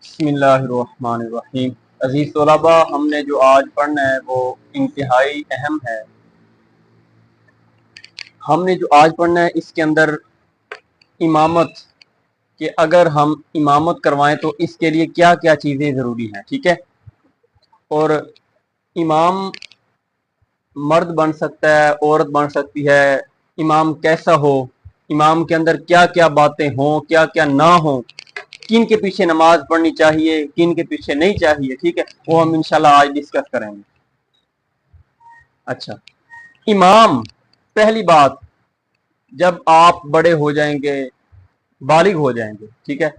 बिस्मिल्लाहिर्रहमानिर्रहीम। अजीज तलबा, हमने जो आज पढ़ना है वो इंतहाई अहम है। हमने जो आज पढ़ना है इसके अंदर इमामत कि अगर हम इमामत करवाएं तो इसके लिए क्या क्या चीज़ें ज़रूरी हैं, ठीक है। और इमाम मर्द बन सकता है, औरत बन सकती है। इमाम कैसा हो, इमाम के अंदर क्या क्या बातें हों, क्या क्या ना हो, किन के पीछे नमाज पढ़नी चाहिए, किन के पीछे नहीं चाहिए, ठीक है। वो हम इंशाल्लाह आज डिस्कस करेंगे। अच्छा, इमाम, पहली बात, जब आप बड़े हो जाएंगे, बालिग हो जाएंगे, ठीक है,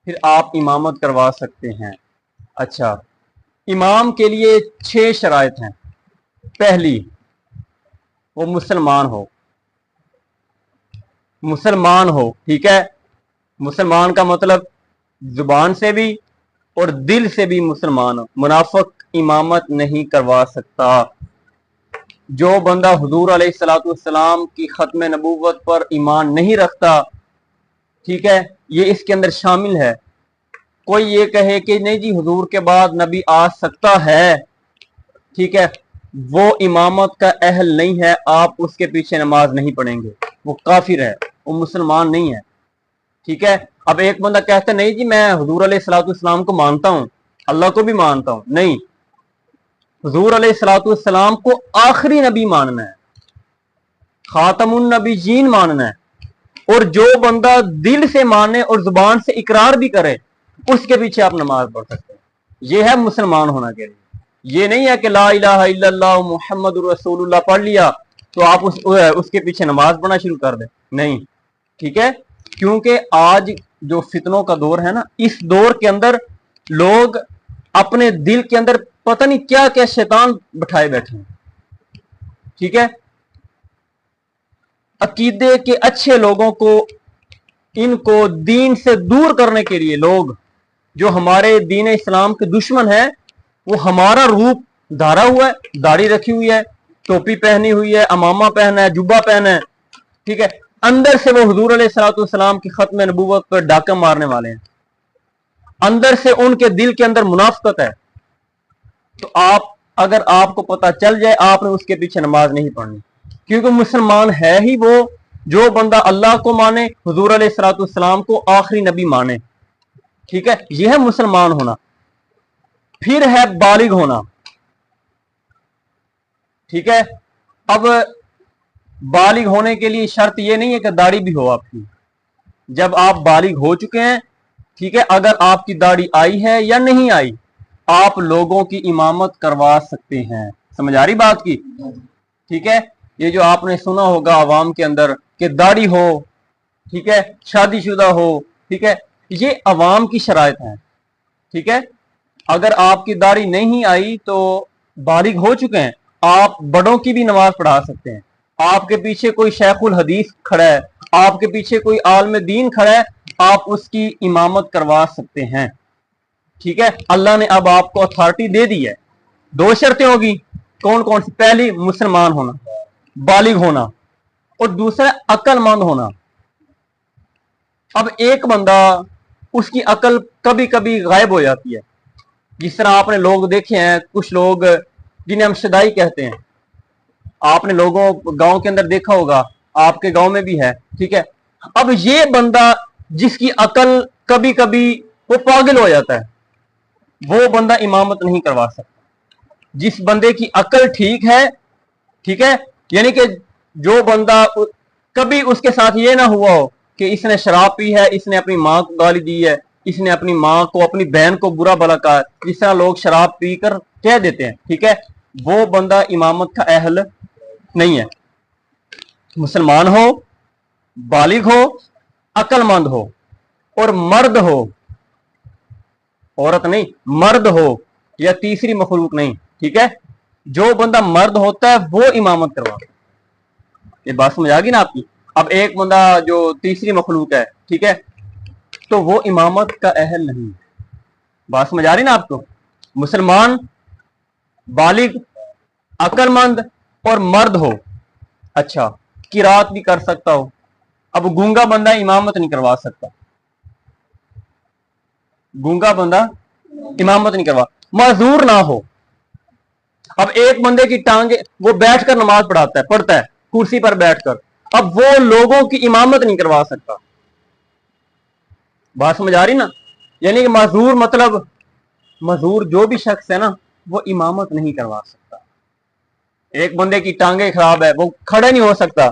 फिर आप इमामत करवा सकते हैं। अच्छा, इमाम के लिए 6 शराइत हैं। पहली, वो मुसलमान हो, मुसलमान हो, ठीक है। मुसलमान का मतलब जुबान से भी और दिल से भी मुसलमान हो। मुनाफिक इमामत नहीं करवा सकता। जो बंदा हुजूर अलैहिस्सलाम की खत्म नबूवत पर ईमान नहीं रखता, ठीक है, ये इसके अंदर शामिल है। कोई ये कहे कि नहीं जी हुजूर के बाद नबी आ सकता है, ठीक है, वो इमामत का अहल नहीं है, आप उसके पीछे नमाज नहीं पढ़ेंगे, वो काफिर है, वो मुसलमान नहीं है, ठीक है। अब एक बंदा कहता है नहीं जी मैं हुजूर अलैहिस्सलाम को मानता हूं, अल्लाह को भी मानता हूं, नहीं, हुजूर अलैहिस्सलाम को आखिरी नबी मानना है, खातमुन नबीयीन मानना है। और जो बंदा दिल से माने और जुबान से इकरार भी करे, उसके पीछे आप नमाज पढ़ सकते हैं। यह है मुसलमान होना के लिए। ये नहीं है कि ला इलाहा इल्लल्लाह मुहम्मदुर रसूलुल्लाह पढ़ लिया तो आप उसके पीछे नमाज पढ़ना शुरू कर दें, नहीं, ठीक है। क्योंकि आज जो फितनों का दौर है ना, इस दौर के अंदर लोग अपने दिल के अंदर पता नहीं क्या क्या शैतान बिठाए बैठे हैं, ठीक है। अकीदे के अच्छे लोगों को, इनको दीन से दूर करने के लिए लोग जो हमारे दीन इस्लाम के दुश्मन हैं, वो हमारा रूप धारा हुआ है, दाढ़ी रखी हुई है, टोपी पहनी हुई है, अमामा पहना है, जुब्बा पहना है, ठीक है, अंदर से वो हुजूर अलैहिस्सलाम की खत्म नबूवत पर डाका मारने वाले हैं। अंदर से उनके दिल के अंदर मुनाफिकत है। तो आप, अगर आपको पता चल जाए, आपने उसके पीछे नमाज नहीं पढ़नी, क्योंकि मुसलमान है ही वो जो बंदा अल्लाह को माने, हुजूर अलैहिस्सलाम को आखिरी नबी माने, ठीक है। यह है मुसलमान होना। फिर है बालिग होना, ठीक है। अब बालिग होने के लिए शर्त यह नहीं है कि दाढ़ी भी हो आपकी। जब आप बालिग हो चुके हैं, ठीक है, अगर आपकी दाढ़ी आई है या नहीं आई, आप लोगों की इमामत करवा सकते हैं। समझ आ रही बात की, ठीक है। ये जो आपने सुना होगा आवाम के अंदर कि दाढ़ी हो, ठीक है, शादीशुदा हो, ठीक है, ये अवाम की शराइत है, ठीक है। अगर आपकी दाढ़ी नहीं आई तो बालिग हो चुके हैं, आप बड़ों की भी नमाज पढ़ा सकते हैं। आपके पीछे कोई शेखुल हदीस खड़ा है, आपके पीछे कोई आलम दीन खड़ा है, आप उसकी इमामत करवा सकते हैं, ठीक है। अल्लाह ने अब आपको अथॉरिटी दे दी है। 2 शर्तें होगी, कौन कौन सी? पहली, मुसलमान होना, बालिग होना, और दूसरा अक्लमंद होना। अब एक बंदा, उसकी अकल कभी कभी गायब हो जाती है, जिस तरह आपने लोग देखे हैं, कुछ लोग जिन्हें हम शदाई कहते हैं, आपने लोगों गांव के अंदर देखा होगा, आपके गांव में भी है, ठीक है। अब ये बंदा जिसकी अकल कभी कभी वो पागल हो जाता है, वो बंदा इमामत नहीं करवा सकता। जिस बंदे की अकल ठीक है, ठीक है, यानी कि जो बंदा, कभी उसके साथ ये ना हुआ हो कि इसने शराब पी है, इसने अपनी माँ को गाली दी है, इसने अपनी माँ को, अपनी बहन को बुरा भला कहा, जिस तरह लोग शराब पीकर कह देते हैं, ठीक है, वो बंदा इमामत का अहल नहीं है। मुसलमान हो, बालिग हो, अक्लमंद हो, और मर्द हो, औरत नहीं, मर्द हो, या तीसरी मखलूक नहीं, ठीक है। जो बंदा मर्द होता है वो इमामत करवा। ये बात समझ आ गई ना आपकी। अब एक बंदा जो तीसरी मखलूक है, ठीक है, तो वो इमामत का अहल नहीं। बात समझ आ रही ना आपको? मुसलमान, बालिग, अक्लमंद और मर्द हो, अच्छा, किरात भी कर सकता हो। अब गूंगा बंदा इमामत नहीं करवा सकता, गूंगा बंदा इमामत नहीं करवा, माजूर ना हो। अब एक बंदे की टांगे, वो बैठकर नमाज पढ़ता है कुर्सी पर बैठकर, अब वो लोगों की इमामत नहीं करवा सकता। बात समझ आ रही ना? यानी कि माजूर मतलब मजूर जो भी शख्स है ना, वो इमामत नहीं करवा सकता। एक बंदे की टांगे खराब है, वो खड़ा नहीं हो सकता,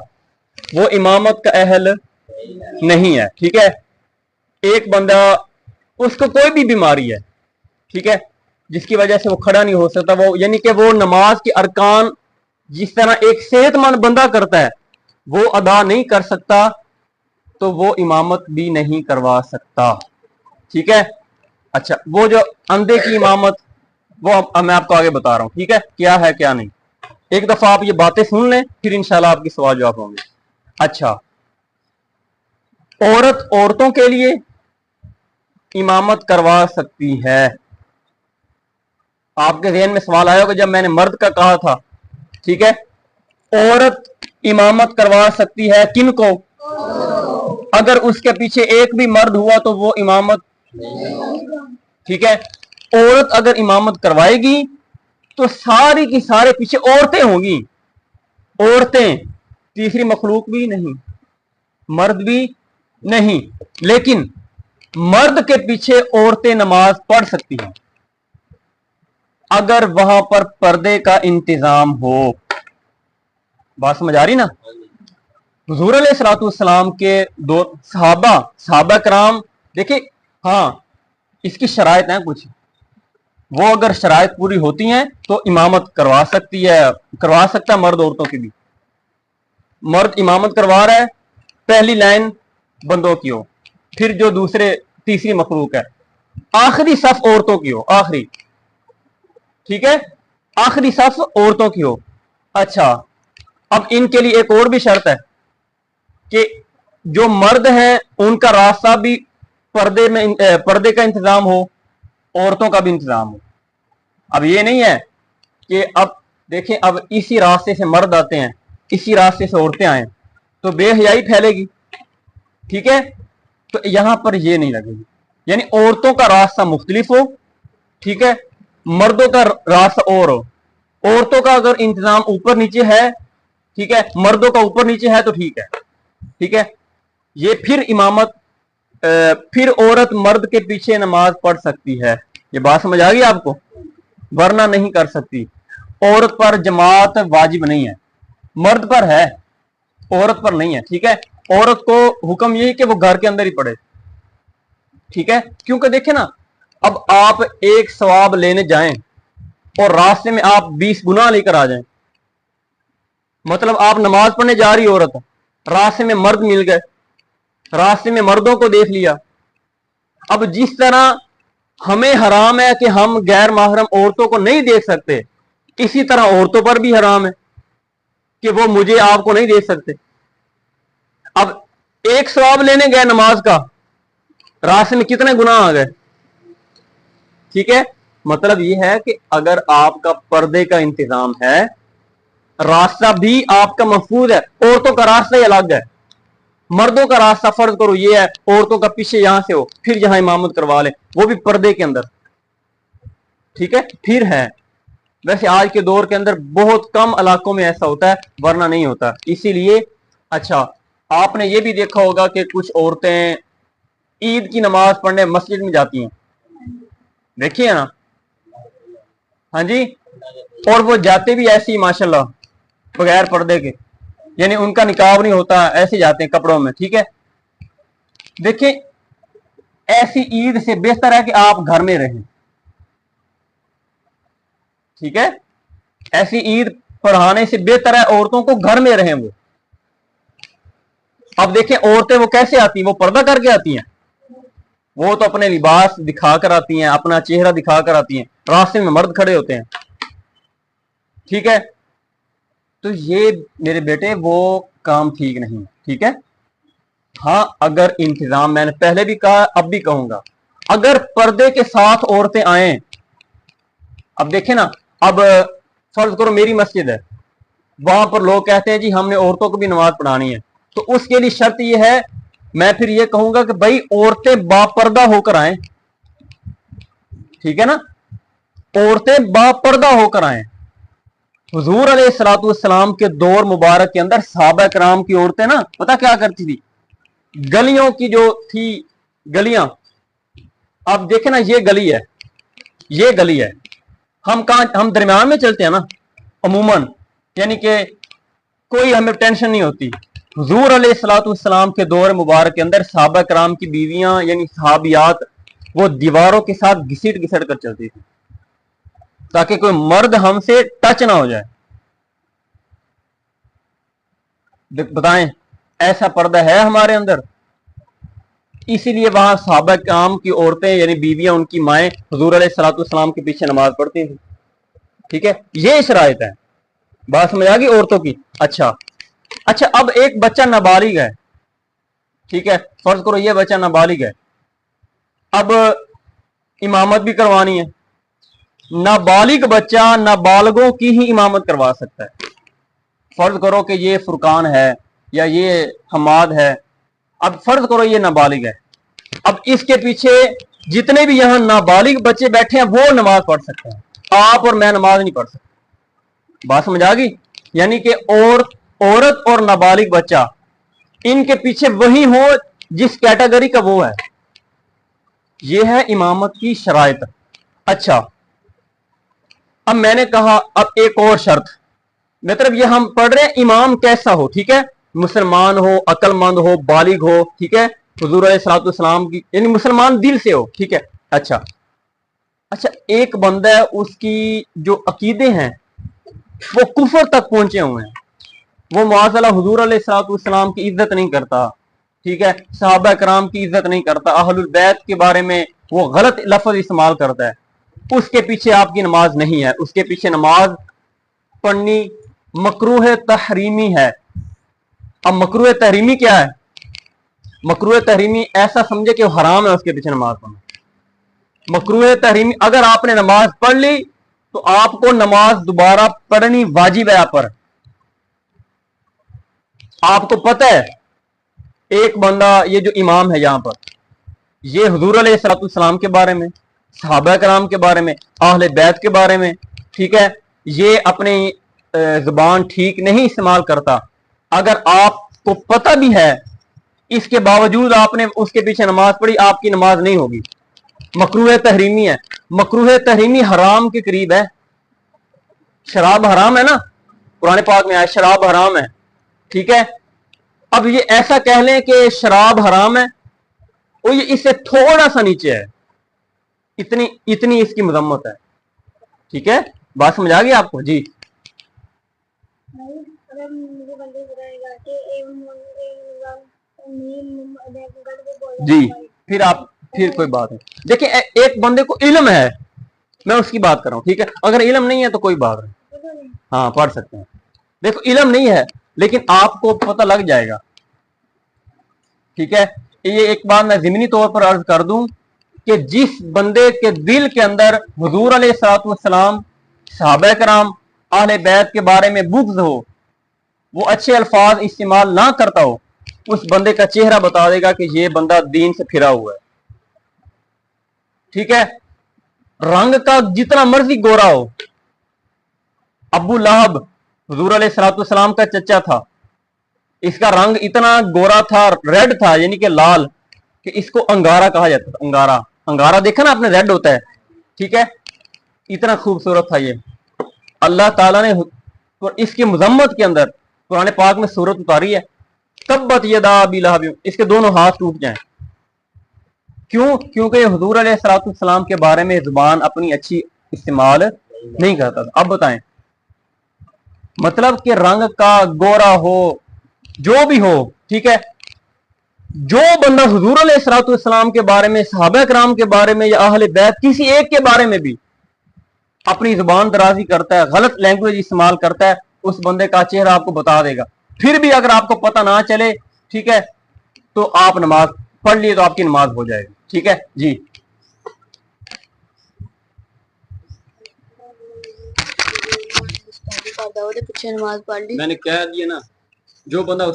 वो इमामत का अहल नहीं है। ठीक है, एक बंदा, उसको कोई भी बीमारी है, ठीक है, जिसकी वजह से वो खड़ा नहीं हो सकता, वो यानी कि वो नमाज के अरकान जिस तरह एक सेहतमंद बंदा करता है वो अदा नहीं कर सकता, तो वो इमामत भी नहीं करवा सकता। ठीक है, अच्छा, वो जो अंधे की इमामत, वो मैं आपको आगे बता रहा हूं, ठीक है, क्या है क्या नहीं। एक दफा आप ये बातें सुन लें, फिर इंशाल्लाह आपकी सवाल जवाब होंगे। अच्छा, औरत औरतों के लिए इमामत करवा सकती है। आपके ज़हन में सवाल आया होगा जब मैंने मर्द का कहा था, ठीक है, औरत इमामत करवा सकती है किनको? अगर उसके पीछे एक भी मर्द हुआ तो वो इमामत, ठीक है, औरत अगर इमामत करवाएगी तो सारी की सारे पीछे औरतें होंगी। औरतें, तीसरी मखलूक भी नहीं, मर्द भी नहीं, लेकिन मर्द के पीछे औरतें नमाज पढ़ सकती हैं अगर वहां पर पर्दे का इंतजाम हो। बात समझ आ रही ना? हुजूर अलैहिस्सलाम के दो सहाबा कराम, देखिए, हाँ, इसकी शराइत है कुछ, वो अगर शराइत पूरी होती हैं तो इमामत करवा सकता है मर्द औरतों की भी। मर्द इमामत करवा रहा है, पहली लाइन बंदों की हो, फिर जो तीसरी मखलूक है, आखिरी सफ औरतों की हो, आखिरी, ठीक है, आखिरी सफ औरतों की हो। अच्छा, अब इनके लिए एक और भी शर्त है कि जो मर्द हैं उनका रास्ता भी पर्दे का इंतजाम हो, औरतों का भी इंतजाम हो। अब ये नहीं है कि अब देखें, अब इसी रास्ते से मर्द आते हैं, इसी रास्ते से औरतें आए, तो बेहयाई फैलेगी। ठीक है, तो यहां पर ये नहीं लगेगी, यानी औरतों का रास्ता मुख्तलिफ हो, ठीक है, मर्दों का रास्ता और हो। औरतों का अगर इंतजाम ऊपर नीचे है, ठीक है, मर्दों का ऊपर नीचे है तो ठीक है, ठीक है, ये फिर इमामत, फिर औरत मर्द के पीछे नमाज पढ़ सकती है। ये बात समझ आ गई आपको? वरना नहीं कर सकती। औरत पर जमात वाजिब नहीं है, मर्द पर है, औरत पर नहीं है। ठीक है, औरत को हुक्म यही कि वो घर के अंदर ही पढ़े। ठीक है, क्योंकि देखे ना, अब आप एक सवाब लेने जाएं और रास्ते में आप 20 गुनाह लेकर आ जाएं, मतलब आप नमाज पढ़ने जा रही औरत, रास्ते में मर्द मिल गए, रास्ते में मर्दों को देख लिया। अब जिस तरह हमें हराम है कि हम गैर महरम औरतों को नहीं देख सकते, इसी तरह औरतों पर भी हराम है कि वो मुझे आपको नहीं देख सकते। अब एक सवाब लेने गए नमाज का, रास्ते में कितने गुनाह आ गए। ठीक है, मतलब ये है कि अगर आपका पर्दे का इंतजाम है, रास्ता भी आपका महफूज है, औरतों का रास्ता ही अलग है। मर्दों का रास्ता फर्ज करो ये है, औरतों का पीछे यहां से हो, फिर यहां इमामत करवा ले, वो भी पर्दे के अंदर। ठीक है, फिर है। वैसे आज के दौर के अंदर बहुत कम इलाकों में ऐसा होता है, वरना नहीं होता, इसीलिए। अच्छा, आपने ये भी देखा होगा कि कुछ औरतें ईद की नमाज पढ़ने मस्जिद में जाती हैं, देखिए ना? हाँ जी, और वो जाते भी ऐसी माशाल्लाह बगैर पर्दे के, यानी उनका निकाब नहीं होता, ऐसे जाते हैं कपड़ों में। ठीक है, देखिए, ऐसी ईद से बेहतर है कि आप घर में रहें। ठीक है, ऐसी ईद पढ़ाने से बेहतर है औरतों को घर में रहें वो। अब देखें, औरतें वो कैसे आती हैं, वो पर्दा करके आती हैं, वो तो अपने लिबास दिखाकर आती हैं, अपना चेहरा दिखाकर आती हैं, रास्ते में मर्द खड़े होते हैं। ठीक है, तो ये मेरे बेटे वो काम ठीक नहीं। ठीक है, हाँ, अगर इंतजाम, मैंने पहले भी कहा, अब भी कहूंगा, अगर पर्दे के साथ औरतें आए, अब देखें ना, अब फर्ज करो मेरी मस्जिद है, वहां पर लोग कहते हैं जी हमने औरतों को भी नमाज पढ़ानी है, तो उसके लिए शर्त यह है, मैं फिर ये कहूंगा कि भाई औरतें बापर्दा होकर आए। ठीक है ना, औरतें बापर्दा होकर आए। हुजूर अलैहिस्सलाम के दौर मुबारक के अंदर सहाबा कराम की औरतें ना पता क्या करती थी, गलियों की जो थी गलियां, आप देखें ना, ये गली है, ये गली है, हम दरमियान में चलते हैं ना अमूमन, यानी कि कोई हमें टेंशन नहीं होती। हुजूर अलैहिस्सलाम के दौर मुबारक के अंदर सहाबा कराम की बीवियां यानी सहाबियात वो दीवारों के साथ घिसट घिसट कर चलती थी ताकि कोई मर्द हमसे टच ना हो जाए। बताएं, ऐसा पर्दा है हमारे अंदर? इसीलिए वहां सहाबा कराम की औरतें यानी बीवियां, उनकी माएं हुजूर अलैहिस्सलाम के पीछे नमाज पढ़ती थी। ठीक है, ये शराइत है। बात समझ आ गई औरतों की? अच्छा, अब एक बच्चा नाबालिग है, ठीक है, फर्ज करो ये बच्चा नाबालिग है, अब इमामत भी करवानी है। नाबालिग बच्चा नाबालिगों की ही इमामत करवा सकता है। फर्ज करो कि ये फुरकान है या ये हमाद है, अब फर्ज करो ये नाबालिग है, अब इसके पीछे जितने भी यहां नाबालिग बच्चे बैठे हैं वो नमाज पढ़ सकते हैं, आप और मैं नमाज नहीं पढ़ सकते। बात समझ आ गई? यानी कि औरत और नाबालिग बच्चा, इनके पीछे वही हो जिस कैटेगरी का वो है। ये है इमामत की शराइत। अच्छा, अब मैंने कहा अब एक और शर्त, मतलब ये हम पढ़ रहे हैं इमाम कैसा हो, ठीक है, मुसलमान हो, अक्लमंद हो, बालिग हो, ठीक है, हुजूर अलैहिस्सलाम की यानी मुसलमान दिल से हो, ठीक है। अच्छा, एक बंदा है उसकी जो अकीदे हैं वो कुफर तक पहुंचे हुए हैं, वो मुआज़ला हुजूर अलैहिस्सलाम की इज्जत नहीं करता, ठीक है, सहाबा कराम की इज्जत नहीं करता, अहलुल बैत के बारे में वो गलत लफ्ज इस्तेमाल करता है, उसके पीछे आपकी नमाज नहीं है, उसके पीछे नमाज पढ़नी मकरूह तहरीमी है। अब मकरूह तहरीमी क्या है? मकरूह तहरीमी ऐसा समझे कि हराम है उसके पीछे नमाज पढ़ना। मकरूह तहरीमी, अगर आपने नमाज पढ़ ली तो आपको नमाज दोबारा पढ़नी वाजिब है आप पर। आपको पता है एक बंदा, ये जो इमाम है यहां पर, ये हुजूर अलैहिस्सलाम के बारे में, सहाबा कराम के बारे में, अहले बैत के बारे में, ठीक है, ये अपनी जुबान ठीक नहीं इस्तेमाल करता। अगर आपको पता भी है इसके बावजूद आपने उसके पीछे नमाज पढ़ी, आपकी नमाज नहीं होगी। मकरूह तहरीमी है, मकरूह तहरीमी हराम के करीब है। शराब हराम है ना, कुरान पाक में आया शराब हराम है, ठीक है। अब ये ऐसा कह लें कि शराब हराम है, और ये इससे थोड़ा सा नीचे है, इतनी इसकी मजम्मत है, ठीक है। बात समझ आ गई आपको? जी जी, फिर कोई बात नहीं। देखिए, एक बंदे को इल्म है, मैं उसकी बात कर रहा हूं, ठीक है। अगर इल्म नहीं है तो कोई बात नहीं, हाँ पढ़ सकते हैं। देखो, इल्म नहीं है लेकिन आपको पता लग जाएगा, ठीक है। ये एक बात मैं ज़िमनी तौर पर अर्ज कर दूं कि जिस बंदे के दिल के अंदर हुजूर अलैहिस्सलाम, सहाबा कराम, अहले बैत के बारे में बुग़्ज़ हो, वो अच्छे अल्फाज इस्तेमाल ना करता हो, उस बंदे का चेहरा बता देगा कि ये बंदा दीन से फिरा हुआ है, ठीक है। रंग का जितना मर्जी गोरा हो, अबू लहब हुजूर अलैहिस्सलाम का चचा था, इसका रंग इतना गोरा था, रेड था, यानी कि लाल, कि इसको अंगारा कहा जाता था। अंगारा देखा ना आपने, रेड होता है, ठीक है। इतना खूबसूरत था ये। अल्लाह ताला ने इसकी मजम्मत के अंदर कुरान पाक में सूरत उतारी है, तब्बत यदा अबी लहब, इसके दोनों हाथ टूट जाएं। क्यों? क्योंकि हुजूर अलैहिस्सलाम के बारे में जुबान अपनी अच्छी इस्तेमाल नहीं करता था। अब बताएं, मतलब कि रंग का गोरा हो, जो भी हो, ठीक है, जो बंदा हुजूर अलैहिस्सलाम के बारे में, सहाबा कराम के बारे में या अहले बैत किसी एक के बारे में भी अपनी जुबान दराजी करता है, गलत लैंग्वेज इस्तेमाल करता है, उस बंदे का चेहरा आपको बता देगा। फिर भी अगर आपको पता ना चले, ठीक है, तो आप नमाज पढ़ लिए तो आपकी नमाज हो जाएगी, ठीक है जी। नमाज पढ़ ली, मैंने कह दिया ना, जो बंदा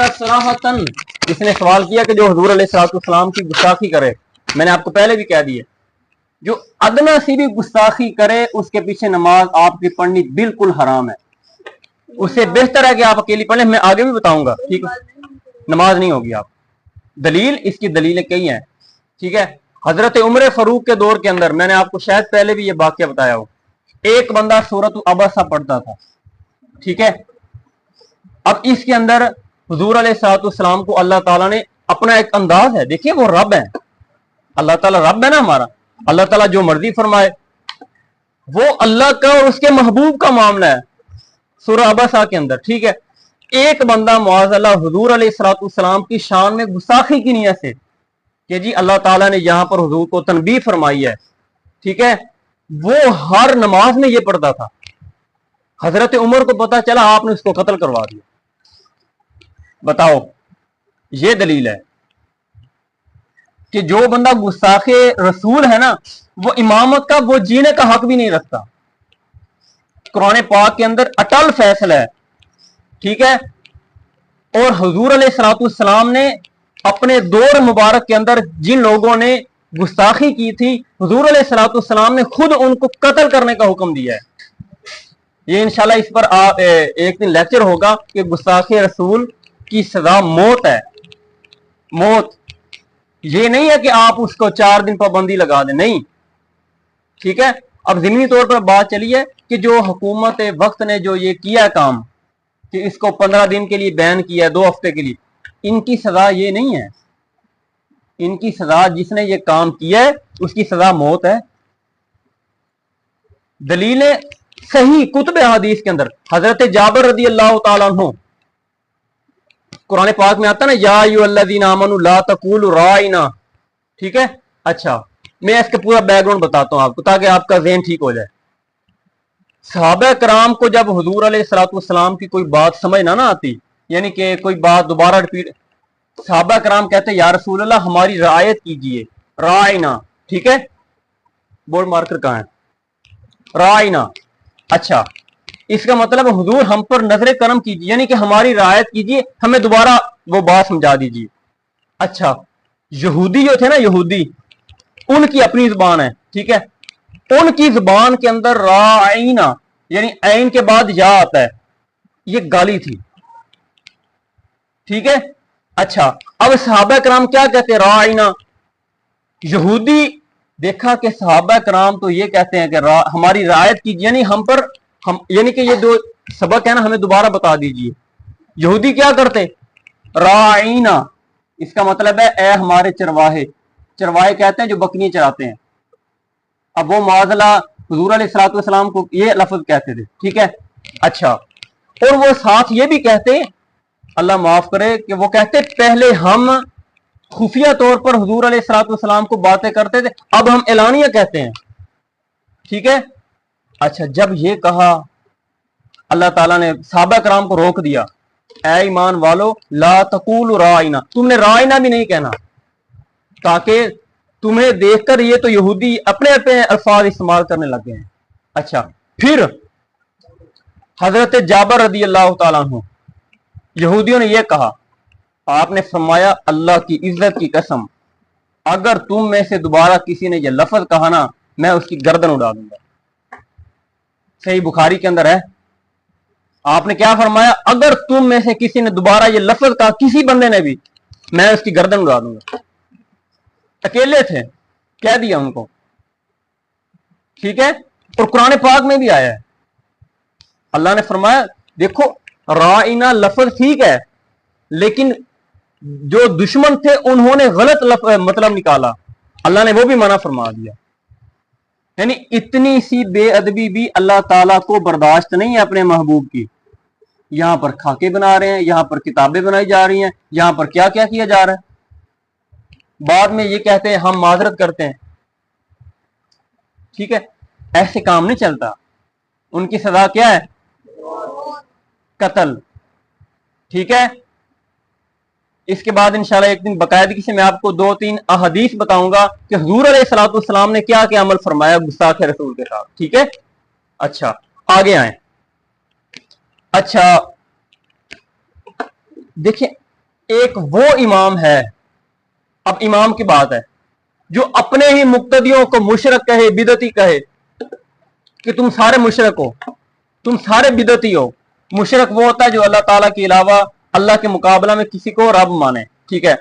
सराहतन, इसने सवाल किया कि जो हुजूर अलैहिस्सलाम की गुस्ताखी करे, मैंने आपको पहले भी कह दिया, जो अदना सी भी गुस्ताखी करे उसके पीछे नमाज आपकी पढ़नी बिल्कुल हराम है। उससे बेहतर है कि आप अकेली पढ़ लें। मैं आगे भी बताऊंगा, ठीक है, नमाज नहीं होगी आप। दलील, इसकी दलीलें कई हैं, ठीक है। हजरत उमर फारूक के दौर के अंदर, मैंने आपको शायद पहले भी ये वाकया बताया हो, एक बंदा सूरत अबसा पढ़ता था, ठीक है। अब इसके अंदर हुजूर अलैहिस्सलाम को अल्लाह ताला ने अपना एक अंदाज है, देखिए वो रब है, अल्लाह ताला रब है ना हमारा, अल्लाह ताला जो मर्जी फरमाए, वो अल्लाह का और उसके महबूब का मामला है सूरह अबसा के अंदर, ठीक है। एक बंदा मुआज़ल्लाह हुजूर अलैहिस्सलाम की शान में गुस्ताखी की नियत से कि जी अल्लाह ताला ने यहां पर हुजूर को तनबीह फरमाई है, ठीक है, वो हर नमाज में ये पढ़ता था। हजरत उमर को पता चला, आपने उसको कत्ल करवा दिया। बताओ, ये दलील है कि जो बंदा गुस्ताखे रसूल है ना, वो इमामत का, वो जीने का हक भी नहीं रखता। कुरान पाक के अंदर अटल फैसला है, ठीक है। और हुजूर अलैहिस्सलाम ने अपने दौर मुबारक के अंदर जिन लोगों ने गुस्ताखी की थी, हुजूर अलैहिस्सलाम ने खुद उनको कत्ल करने का हुक्म दिया है। ये इंशाल्लाह इस पर एक दिन लेक्चर होगा कि गुस्ताखे रसूल की सजा मौत है, मौत। ये नहीं है कि आप उसको 4 दिन पाबंदी लगा दें, नहीं, ठीक है। अब ज़मीनी तौर पर बात चली है कि जो हुकूमत वक्त ने जो ये किया काम कि इसको 15 दिन के लिए बैन किया है, 2 हफ्ते के लिए, इनकी सजा ये नहीं है। इनकी सजा, जिसने ये काम किया है उसकी सजा मौत है। दलीलें सही कुतुब हदीस के अंदर, हजरत जाबिर रज़ी अल्लाह तआला अन्हु, कुरान पाक में आता ना, या अय्युहल्लज़ीना आमनू ला तक़ूलू राइना, ठीक है। अच्छा, मैं इसका पूरा बैकग्राउंड बताता हूं आपको ताकि आपका ज़हन ठीक हो जाए। सहाबा कराम को जब हुजूर अलैहिस्सलाम की कोई बात समझ ना आती, यानी कि कोई बात दोबारा रिपीट, सहाबा कराम कहते या रसूल अल्लाह हमारी रियायत कीजिए, राइना, ठीक है। बोर्ड मार्कर कहाँ है? राइना। अच्छा, इसका मतलब हुजूर हम पर नजर करम कीजिए, यानी कि हमारी रियायत कीजिए, हमें दोबारा वो बात समझा दीजिए। अच्छा, यहूदी जो थे ना, यहूदी, उनकी अपनी जुबान है, ठीक है। उनकी जुबान के अंदर राइना यानी ऐन के बाद या आता है, ये गाली थी, ठीक है। अच्छा, अब सहाबा कराम क्या कहते हैं? राइना। यहूदी देखा कि सहाबा कराम तो ये कहते हैं कि हमारी रियायत कीजिए, यानी हम पर, हम, यानी कि ये जो सबक है ना हमें दोबारा बता दीजिए। यहूदी क्या करते? राइना, इसका मतलब है ए हमारे चरवाहे। चरवाहे कहते हैं जो बकरियां चराते हैं। अब वो माज़ला हुजूर अलैहिस्सलाम को ये लफ्ज कहते थे, ठीक है। अच्छा, और वो साथ ये भी कहते, अल्लाह माफ करे, कि वो कहते पहले हम खुफिया तौर पर हुजूर अलैहिस्सलाम को बातें करते थे, अब हम एलानिया कहते हैं, ठीक है। अच्छा, जब ये कहा, अल्लाह ताला ने सहाबा कराम को रोक दिया, ऐ ईमान वालो ला तकूलू राइना, तुमने राइना भी नहीं कहना, ताकि तुम्हें देखकर ये तो यहूदी अपने अपने अल्फाज इस्तेमाल करने लगे हैं। अच्छा, फिर हजरत जाबिर रज़ी अल्लाह तआला अन्हु, यहूदियों ने यह कहा, आपने फरमाया अल्लाह की इज्जत की कसम, अगर तुम में से दोबारा किसी ने यह लफ्ज कहा ना, मैं उसकी गर्दन उड़ा दूंगा। सही बुखारी के अंदर है, आपने क्या फरमाया? अगर तुम में से किसी ने दोबारा ये लफ्ज कहा, किसी बंदे ने भी, मैं उसकी गर्दन उड़ा दूंगा। अकेले थे, कह दिया उनको, ठीक है। और कुरान पाक में भी आया है, अल्लाह ने फरमाया देखो राइना लफ्ज ठीक है, लेकिन जो दुश्मन थे उन्होंने गलत मतलब निकाला, अल्लाह ने वो भी मना फरमा दिया। यानी इतनी सी बेअदबी भी अल्लाह ताला को बर्दाश्त नहीं है अपने महबूब की। यहां पर खाके बना रहे हैं, यहां पर किताबें बनाई जा रही हैं, यहां पर क्या क्या किया जा रहा है। बाद में ये कहते हैं हम माजरत करते हैं, ठीक है। ऐसे काम नहीं चलता। उनकी सजा क्या है? कत्ल, ठीक है। इसके बाद इंशाल्लाह एक दिन बाकायदगी से मैं आपको 2-3 अहदीस बताऊंगा कि हुजूर अलैहिस्सलाम ने क्या क्या अमल फरमाया गुस्ताखे रसूल के साथ, ठीक है। अच्छा, आगे आए। अच्छा, देखिए, एक वो इमाम है, अब इमाम की बात है, जो अपने ही मुक्तदियों को मुशरक कहे, बिदती कहे कि तुम सारे मुशरक हो, तुम सारे बिदती हो। मुशरक वो होता है जो अल्लाह ताला के अलावा अल्लाह के मुकाबला में किसी को रब माने, ठीक है।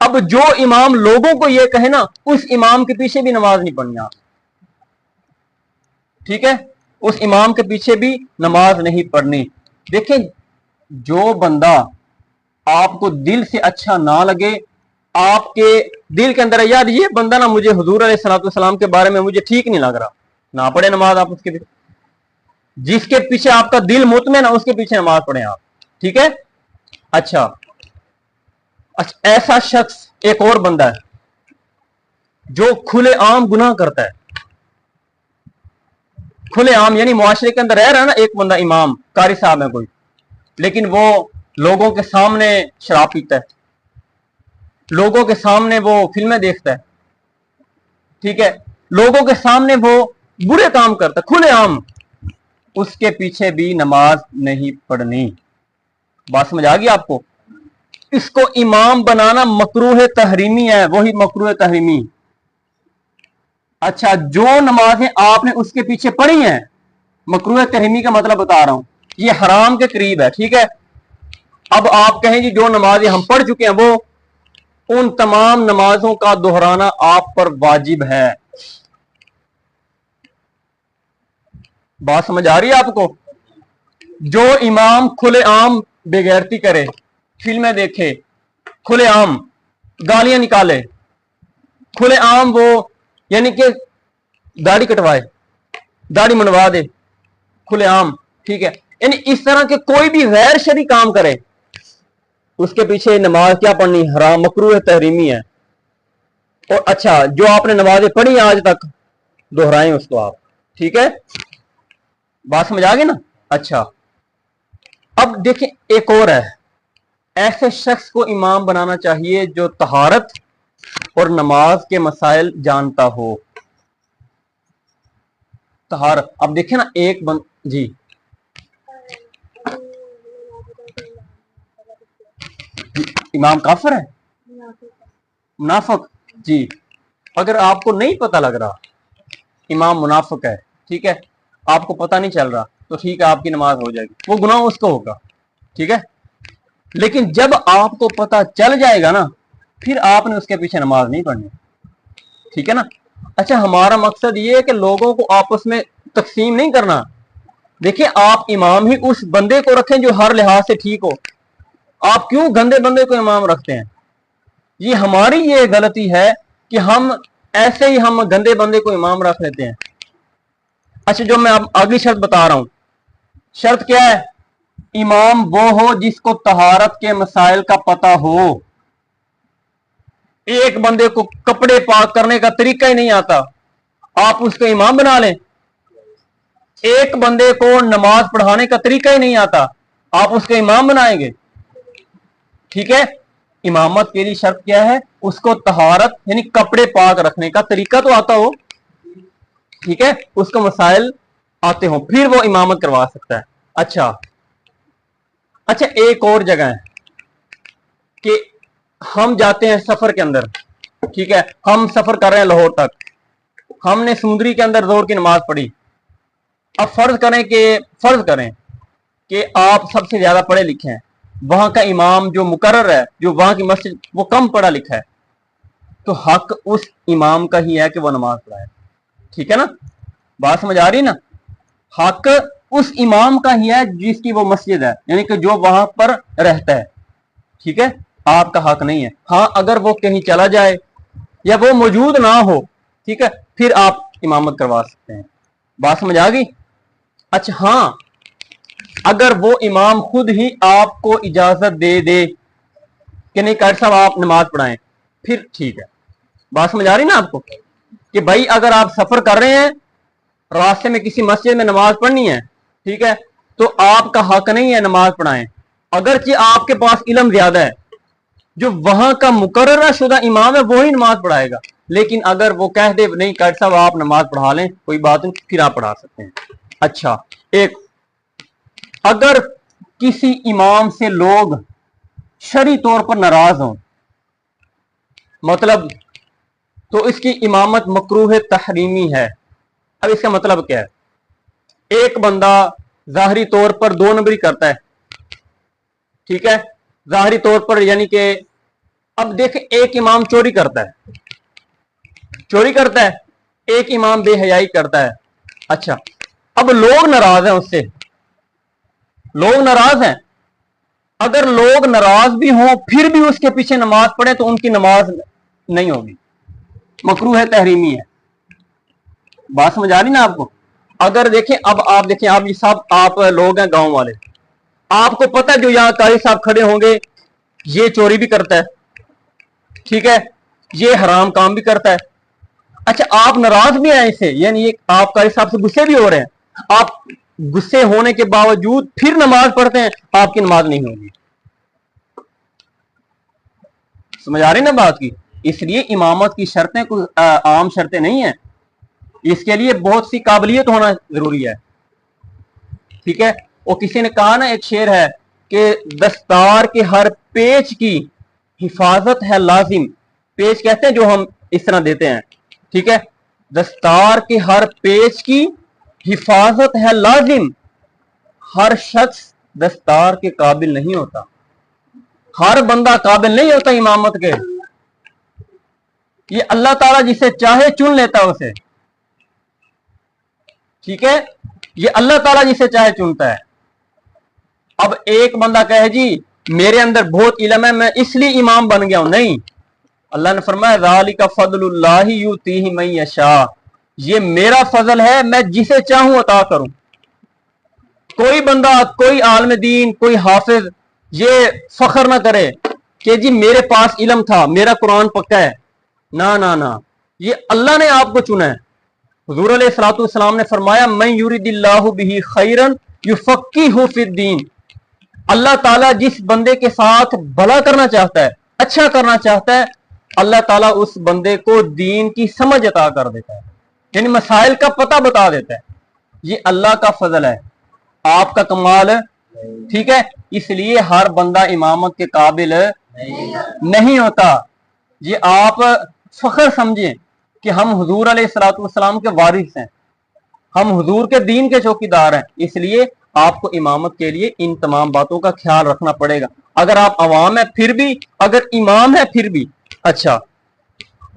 अब जो इमाम लोगों को ये कहे ना, उस इमाम के पीछे भी नमाज नहीं पढ़नी आप, ठीक है, उस इमाम के पीछे भी नमाज नहीं पढ़नी। देखें, जो बंदा आपको दिल से अच्छा ना लगे, आपके दिल के अंदर यार ये बंदा ना मुझे हुजूर अलैहिस्सलाम के बारे में मुझे ठीक नहीं लग रहा, ना पढ़े नमाज आप उसके पीछे। जिसके पीछे आपका दिल मुतमईन है उसके पीछे नमाज पढ़े आप, ठीक है। अच्छा, ऐसा शख्स एक और बंदा है जो खुले आम गुनाह करता है, खुले आम, यानी मुआशरे के अंदर रह रहा है ना एक बंदा, इमाम कारी साहब है कोई, लेकिन वो लोगों के सामने शराब पीता है, लोगों के सामने वो फिल्में देखता है, ठीक है, लोगों के सामने वो बुरे काम करता है, खुले आम, उसके पीछे भी नमाज नहीं पढ़नी। बात समझ आ गई आपको? इसको इमाम बनाना मकरूह तहरीमी है, वही मकरूह तहरीमी। अच्छा, जो नमाजें आपने उसके पीछे पढ़ी हैं, मकरूह तहरीमी का मतलब बता रहा हूं, ये हराम के करीब है, ठीक है। अब आप कहें जी जो नमाजें हम पढ़ चुके हैं वो, उन तमाम नमाजों का दोहराना आप पर वाजिब है। बात समझ आ रही है आपको? जो इमाम खुले आम बेगैरती करे, फिल्में देखे, खुले आम गालियां निकाले, खुले आम वो यानी कि दाढ़ी कटवाए, दाढ़ी मनवा दे, खुले आम, ठीक है, यानी इस तरह के कोई भी गैर शरई काम करे, उसके पीछे नमाज क्या पढ़नी? हराम, मकरूह तहरीमी है। और अच्छा, जो आपने नमाजें पढ़ी आज तक दोहराएं उसको आप, ठीक है। बात समझ आ गई ना? अच्छा, अब देखिए एक और है, ऐसे शख्स को इमाम बनाना चाहिए जो तहारत और नमाज के मसाइल जानता हो। तहारत, अब देखिए ना एक जी इमाम काफिर है, मुनाफिक, जी अगर आपको नहीं पता लग रहा इमाम मुनाफिक है, ठीक है, आपको पता नहीं चल रहा, तो ठीक है आपकी नमाज हो जाएगी, वो गुनाह उसको होगा, ठीक है। लेकिन जब आपको पता चल जाएगा ना, फिर आपने उसके पीछे नमाज नहीं पढ़नी, ठीक है ना। अच्छा, हमारा मकसद ये है कि लोगों को आपस में तकसीम नहीं करना। देखिए, आप इमाम ही उस बंदे को रखें जो हर लिहाज से ठीक हो। आप क्यों गंदे बंदे को इमाम रखते हैं? ये हमारी ये गलती है कि हम ऐसे ही हम गंदे बंदे को इमाम रख लेते हैं। अच्छा, जो मैं अब अगली शर्त बता रहा हूं, शर्त क्या है? इमाम वो हो जिसको तहारत के मसाइल का पता हो। एक बंदे को कपड़े पाक करने का तरीका ही नहीं आता, आप उसको इमाम बना लें। एक बंदे को नमाज पढ़ाने का तरीका ही नहीं आता, आप उसको इमाम बनाएंगे, ठीक है। इमामत के लिए शर्त क्या है? उसको तहारत यानी कपड़े पाक रखने का तरीका तो आता हो, ठीक है, उसको मसाइल आते हो, फिर वो इमामत करवा सकता है। अच्छा, एक और जगह है कि हम जाते हैं सफर के अंदर, ठीक है, हम सफर कर रहे हैं लाहौर तक, हमने समुद्री के अंदर जोर की नमाज पढ़ी। अब फर्ज करें कि आप सबसे ज्यादा पढ़े लिखे हैं, वहां का इमाम जो मुकर्रर है, जो वहां की मस्जिद, वो कम पढ़ा लिखा है, तो हक उस इमाम का ही है कि वो नमाज पढ़ाए, ठीक है ना। बात समझ आ रही ना? हक उस इमाम का ही है जिसकी वो मस्जिद है, यानी कि जो वहां पर रहता है, ठीक है, आपका हक नहीं है। हाँ, अगर वो कहीं चला जाए या वो मौजूद ना हो, ठीक है, फिर आप इमामत करवा सकते हैं। बात समझ आ गई? अच्छा, हाँ, अगर वो इमाम खुद ही आपको इजाजत दे दे कि नहीं कारी साहब आप नमाज पढ़ाएं, फिर ठीक है। बात समझ आ रही ना आपको? कि भाई अगर आप सफर कर रहे हैं, रास्ते में किसी मस्जिद में नमाज पढ़नी है, ठीक है, तो आपका हक नहीं है नमाज पढ़ाएं, अगरचे आपके पास इल्म ज्यादा है, जो वहां का मुकर्रर शुदा इमाम है वही नमाज पढ़ाएगा। लेकिन अगर वो कह दे नहीं कारी साहब आप नमाज पढ़ा लें, कोई बात नहीं, फिर आप पढ़ा सकते हैं। अच्छा, एक अगर किसी इमाम से लोग शरई तौर पर नाराज हों, मतलब تو इसकी इमामत मकरूह तहरीमी है। अब इसका मतलब क्या है? एक बंदा ज़ाहरी तौर पर 2 नंबरी करता है, ठीक है, ज़ाहरी तौर पर, यानी कि अब देखें एक इमाम चोरी करता है, एक इमाम बेहयाई करता है। अच्छा, अब लोग नाराज हैं उससे, लोग नाराज हैं। अगर लोग नाराज भी हों फिर भी उसके पीछे नमाज पढ़े तो उनकी नमाज नहीं होगी, मकरूह तहरीमी है। बात समझ आ रही ना आपको? अगर देखें, अब आप देखें, आप ये सब आप लोग हैं गांव वाले, आपको पता है जो यहाँ कारी साहब खड़े होंगे ये चोरी भी करता है, ठीक है, ये हराम काम भी करता है। अच्छा, आप नाराज भी हैं इससे, यानी ये आप कारी साहब से गुस्से भी हो रहे हैं, आप गुस्से होने के बावजूद फिर नमाज पढ़ते हैं, आपकी नमाज नहीं होगी। समझ आ रही ना बात की? इसलिए इमामत की शर्तें कुछ आम शर्तें नहीं है, इसके लिए बहुत सी काबिलियत होना जरूरी है, ठीक है। और किसी ने कहा ना, एक शेर है कि दस्तार के हर पेच की हिफाजत है लाजिम। पेच कहते हैं जो हम इस तरह देते हैं, ठीक है, दस्तार के हर पेच की हिफाजत है लाजिम। हर शख्स दस्तार के काबिल नहीं होता, हर बंदा काबिल नहीं होता इमामत के। ये अल्लाह ताला जिसे चाहे चुन लेता है उसे, ठीक है, ये अल्लाह ताला जिसे चाहे चुनता है। अब एक बंदा कहे जी मेरे अंदर बहुत इल्म है, मैं इसलिए इमाम बन गया हूं, नहीं, अल्लाह ने फरमाया ज़ालिका फ़ज़लुल्लाहि युतीहि मन यशा, ये मेरा फजल है, मैं जिसे चाहूं अता करूं। कोई बंदा, कोई आलिम दीन, कोई हाफिज ये फख्र ना करे कि जी मेरे पास इल्म था, मेरा कुरान पक्का है, ना ना ना, ये अल्लाह ने आपको चुना है। हुज़ूर अलैहिस्सलातु वस्सलाम ने फरमाया मन युरिदिल्लाहु बिही खैरन युफ़क्किहु फिद्दीन, अल्लाह ताला जिस बंदे के साथ भला करना चाहता है, अच्छा करना चाहता है, अल्लाह ताला उस बंदे को दीन की समझ अता कर देता है, यानी मसाइल का पता बता देता है। ये अल्लाह का फजल है, आपका कमाल, ठीक है। इसलिए हर बंदा इमामत के काबिल नहीं होता। ये आप फख्र समझें कि हम हुजूर अलैहिस्सलातु वस्सलाम के वारिस हैं, हम हुजूर के दीन के चौकीदार हैं, इसलिए आपको इमामत के लिए इन तमाम बातों का ख्याल रखना पड़ेगा। अगर आप अवाम है फिर भी, अगर इमाम है फिर भी। अच्छा,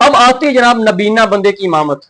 अब आती है जनाब नबीना बंदे की इमामत।